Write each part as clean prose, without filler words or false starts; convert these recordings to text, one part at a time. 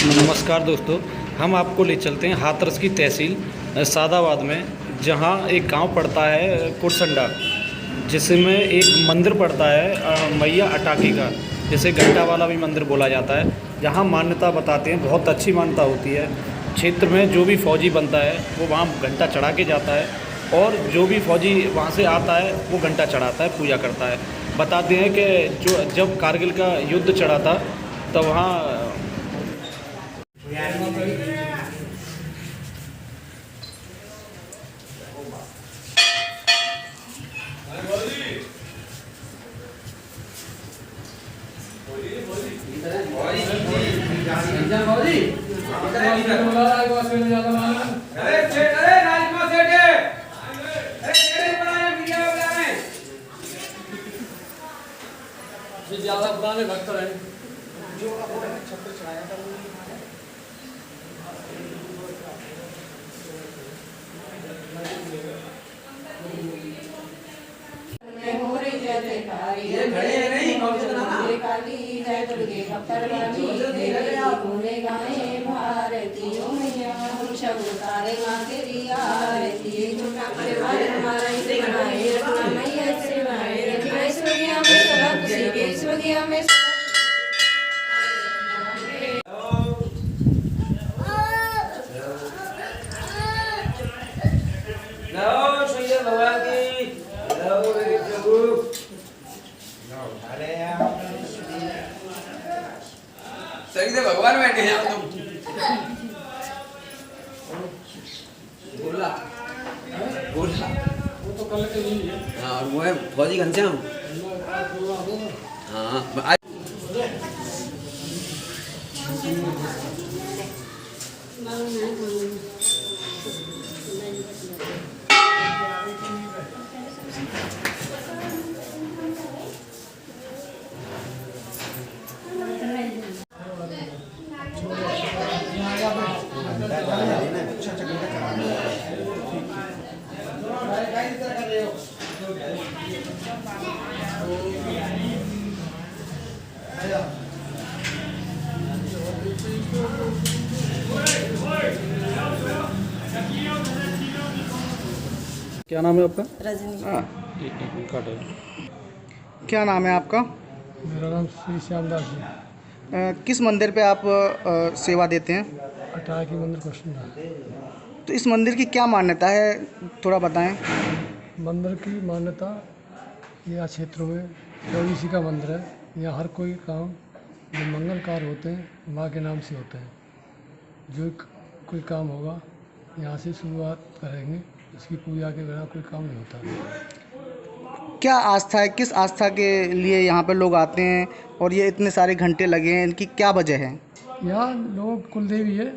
नमस्कार दोस्तों, हम आपको ले चलते हैं हाथरस की तहसील सादाबाद में, जहां एक गांव पड़ता है कुरसंडा, जिसमें एक मंदिर पड़ता है मैया अटाकी का, जिसे घंटा वाला भी मंदिर बोला जाता है। जहां मान्यता बताते हैं, बहुत अच्छी मान्यता होती है। क्षेत्र में जो भी फ़ौजी बनता है वो वहाँ घंटा चढ़ा के जाता है, और जो भी फ़ौजी वहाँ से आता है वो घंटा चढ़ाता है, पूजा करता है। बताते हैं कि जो जब कारगिल का युद्ध चढ़ा था तब वहाँ ज्यादा पुराने भक्त हैं जो छत्र चढ़ाया था। ये खड़े हैं नहीं काली जय दुर्गे भक्तर गाने गाए भारतीयों मैया हम सब उतारे मां तेरी आरती छोटा परिवार हमारा इसे गाए रखना मैया से गाए रखना ईश्वरिया में सदा खुशी के ईश्वरिया में सही से भगवान बैठे हैं तुम बोला बोला वो तो कल के नहीं है। हाँ, और वो है फौजी घनश्याम। हाँ क्या नाम है आपका? रजनी। क्या नाम है आपका? मेरा नाम श्री श्यामदास जी। किस मंदिर पे आप सेवा देते हैं? अटाकी मंदिर कुरसंडा। तो इस मंदिर की क्या मान्यता है, थोड़ा बताएं। मंदिर की मान्यता, यह क्षेत्र में चौबीसी का मंदिर है। यहाँ हर कोई काम जो मंगल कार्य होते हैं माँ के नाम से होते हैं। जो कोई काम होगा यहाँ से शुरुआत करेंगे, इसकी पूजा के बिना कोई काम नहीं होता। क्या आस्था है, किस आस्था के लिए यहाँ पे लोग आते हैं और ये इतने सारे घंटे लगे हैं, इनकी क्या वजह है? यहाँ लोग कुलदेवी है।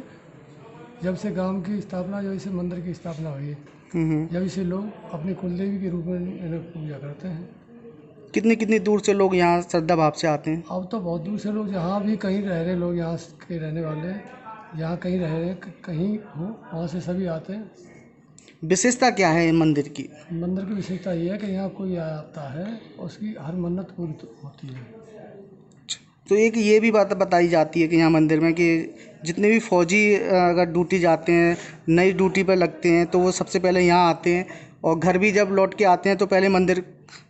जब से गांव की स्थापना, जब से मंदिर की स्थापना हुई है, जब से लोग अपनी कुलदेवी के रूप में इन्हें पूजा करते हैं। कितनी कितनी दूर से लोग यहाँ श्रद्धा भाव से आते हैं? अब तो बहुत दूर से लोग, यहाँ भी कहीं रह रहे लोग, यहाँ के रहने वाले यहाँ कहीं रह रहे कहीं हो, वहाँ से सभी आते हैं। विशेषता क्या है मंदिर की? मंदिर की विशेषता ये है कि यहाँ कोई आता है उसकी हर मन्नत पूरी होती है। तो एक ये भी बात बताई जाती है कि यहाँ मंदिर में कि जितने भी फौजी अगर ड्यूटी जाते हैं, नई ड्यूटी पर लगते हैं, तो वो सबसे पहले यहाँ आते हैं, और घर भी जब लौट के आते हैं तो पहले मंदिर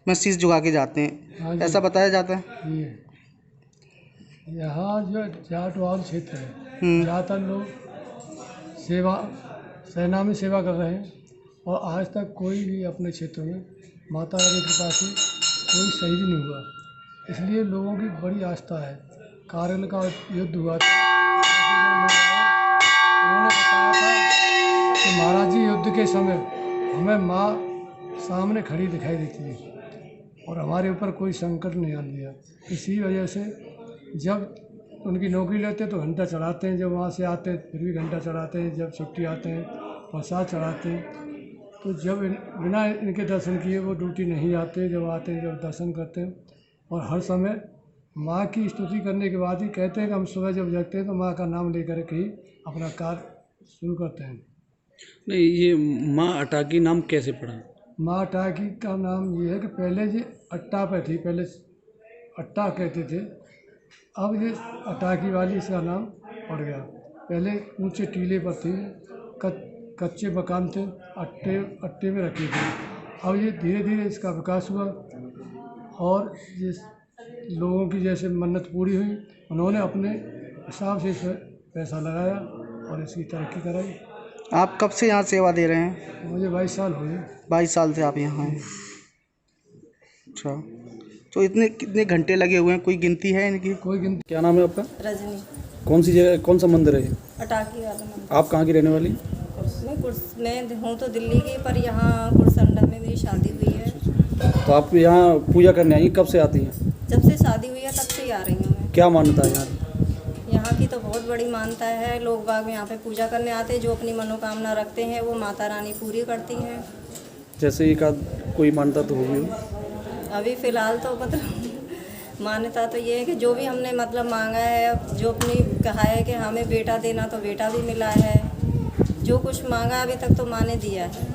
में शीश झुका के जाते हैं। हाँ, ऐसा बताया जाता है। ये यहाँ जो जाटवाल क्षेत्र है, ज़्यादातर लोग सेना में सेवा कर रहे हैं, और आज तक कोई भी अपने क्षेत्र में माता रानी की कृपा से कोई शहीद नहीं हुआ। इसलिए लोगों की बड़ी आस्था है। कारगिल का युद्ध हुआ था, उन्होंने बताया था कि महाराज जी युद्ध के समय हमें माँ सामने खड़ी दिखाई देती है और हमारे ऊपर कोई संकट नहीं आ लिया। इसी वजह से जब उनकी नौकरी लेते तो घंटा चढ़ाते हैं, जब वहाँ से आते फिर भी घंटा चढ़ाते हैं, जब छुट्टी आते हैं प्रसाद चढ़ाते हैं। तो जब बिना इनके दर्शन किए वो ड्यूटी नहीं आते, जब आते हैं जब दर्शन करते हैं। और हर समय माँ की स्तुति करने के बाद ही कहते हैं कि हम सुबह जब जगते हैं तो माँ का नाम लेकर के ही अपना कार्य शुरू करते हैं। नहीं, ये माँ अटाकी नाम कैसे पड़ा? माँ अटाकी का नाम ये है कि पहले ये अट्टा पे थी, पहले अट्टा कहते थे, अब ये अटाकी वाली इसका नाम पड़ गया। पहले ऊंचे टीले पर थी, कच्चे मकान थे, अट्टे में रखे थे। अब ये धीरे धीरे इसका विकास हुआ और जिस लोगों की जैसे मन्नत पूरी हुई उन्होंने अपने हिसाब से इसमें पैसा लगाया और इसकी तरक्की कराई। आप कब से यहाँ सेवा दे रहे हैं? मुझे 22 साल हुए। 22 साल से आप यहाँ हैं। अच्छा, तो इतने कितने घंटे लगे हुए हैं, कोई गिनती है इनकी? कोई गिनती। क्या नाम है आपका? रजनी। कौन सी जगह, कौन सा मंदिर है ये? अटाकी वाला मंदिर। आप कहाँ की रहने वाली? मैं हूँ तो दिल्ली की, पर यहाँ कुरसंडा में मेरी शादी हुई है। तो आप यहाँ पूजा करने आई, कब से आती हैं? जब से शादी हुई है तब से ही आ रही हूँ मैं। क्या मान्यता है यहाँ? यहाँ की तो बहुत बड़ी मान्यता है। लोग बाग यहाँ पे पूजा करने आते हैं, जो अपनी मनोकामना रखते हैं वो माता रानी पूरी करती हैं। जैसे एक आध कोई मान्यता तो होगी? अभी फ़िलहाल तो मतलब मान्यता तो ये है कि जो भी हमने मतलब मांगा है, जो अपनी कहा है कि हमें बेटा देना तो बेटा भी मिला है। जो कुछ मांगा अभी तक तो माँ ने दिया है।